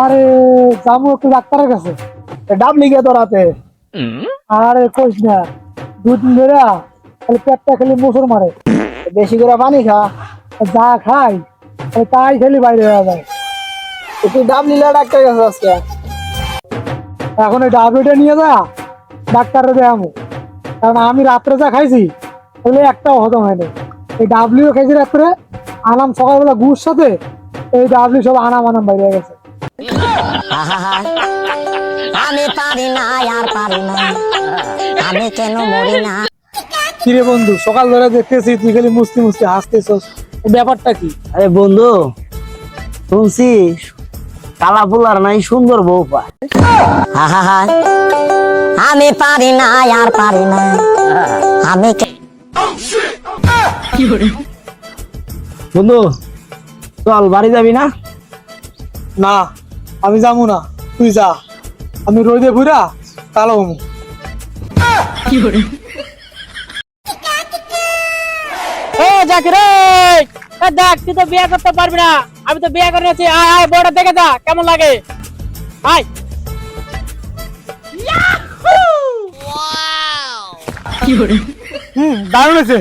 আরে যাবো একটু ডাক্তারের কাছে। ডাবলি গে তোরাতে আরে কইস না, 2 দিন ধরে খালি পেটটা খালি মোচড় মারে। বেশি করে পানি খা। যা খাই তাই খালি বাইরে হয়ে যায়। তুই ডাবলি লে ডাক্তার কাছে আজকে। এখন এই ডাবলিটা নিয়ে যা ডাক্তারে দেখাবো, কারণ আমি রাত্রে যা খাইছি ওগুলো একটাও হজম হয়নি। এই ডাবলিও খাইছি রাত্রে, আনাম সকালবেলা গুড় সাথে এই ডাবলি সব আনাম আনাম বাইরে হয়ে গেছে। আমি পারি না আর পারি না, আমি কেন মরি না। কিরে বন্ধু, সকাল ধরে দেখতেছি তুই খালি মুস্তি মুস্তি হাসতেছস, ব্যাপারটা কি? আরে বন্ধু, শুনছি কালা ফুলার নাই সুন্দর বউ পায়। আমি পারি না আর পারি না, আমি বন্ধু চল বাড়ি যাবি না? না আমি যাবো না, তুই যা। আমি রোদে ঘুরা কালো হমু। জাকির দেখ, তুই তো বিয়ে করতে পারবি না, আমি তো বিয়ে করে নিয়েছি। আয় আয় বড় দেখে যা কেমন লাগে। আয় দারুণ আছে।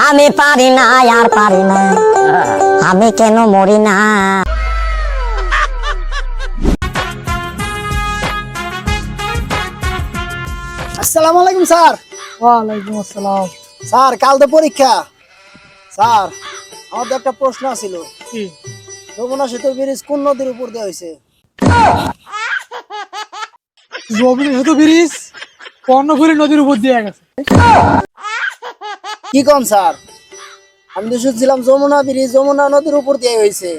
আমি পারি না আর পারি না, আমি কেন মরি না। আসসালামু আলাইকুম স্যার। ওয়ালাইকুম আসসালাম। স্যার কাল তো পরীক্ষা। স্যার আমার তো একটা প্রশ্ন ছিল, কি? যমুনা সেতু ব্রিজ কোন নদীর উপর দিয়ে হয়েছে? জমির সেতু ব্রিজ কর্ণফুলী নদীর উপর দিয়ে গেছে। কি কোন স্যার? আমি তো শুনছিলাম যমুনা ব্রিজ যমুনা নদীর উপর দিয়ে হয়েছে।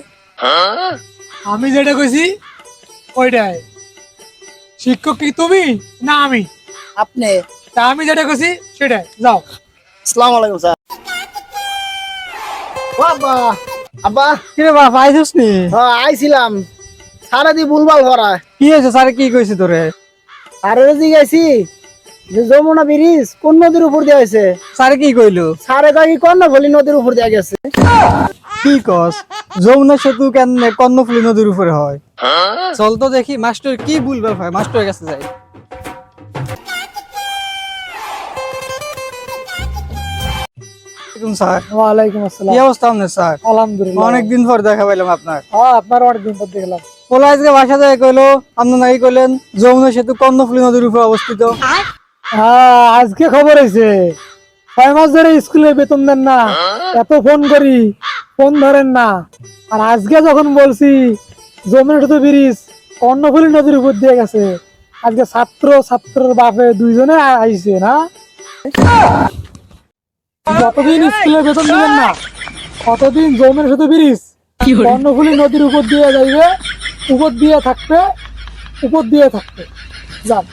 আমি যেটা কইছি ওইটাই। শিক্ষক কি তুমি না আমি? আপনি? তা আমি যেটা কইছি সেটাই। যাও। আসসালামু আলাইকুম স্যার। বাবা আব্বা, কিরে বাবা আইছিস নি? হ্যাঁ আইছিলাম। সারাদি ভুলভাল ভরা। কি হয়েছে স্যার, কি কইছে তোরে? আরে জিজ্ঞাসি যে যমুনা ব্রিজ কোন নদীর উপর দিয়ে হয়েছে? স্যার কি কইলো? সারে কয় কর্ণফুলী নদীর উপর দিয়ে গেছে। কি কস? যমুনা সেতু কেন কর্ণফুলী নদীর উপরে হয়? চল তো দেখি মাস্টার কি ভুলভাল হয়, মাস্টারের কাছে যাই। স্যার ওয়ালাইকুম আসসালাম। কি অবস্থা আপনার স্যার? আলহামদুলিল্লাহ, অনেকদিন পর দেখা পাইলাম আপনার। হ্যাঁ আপনার অনেকদিন পর দেখলাম। বলা আজকে বাসা যায় কইলো, আপনি নাকি কইলেন যমুনা সেতু কর্ণফুলী নদীর উপর অবস্থিত। হ্যাঁ আজকে খবর হয়েছে, 6 মাস ধরে স্কুলে বেতন দেন না, এত ফোন করি ফোন ধরেন না। আর আজকে যখন বলছি যমুনা সেতু ব্রিজ কর্ণফুলী নদীর উপর দিয়ে গেছে, আজকে ছাত্রের বাপে দুইজনে আইছে না। যতদিন স্কুলে বেতন দিবেন না ততদিন যমুনা সেতু ব্রিজ কর্ণফুলী নদীর উপর দিয়ে যাইবে, উপর দিয়ে থাকবে, উপর দিয়ে থাকবে। যান।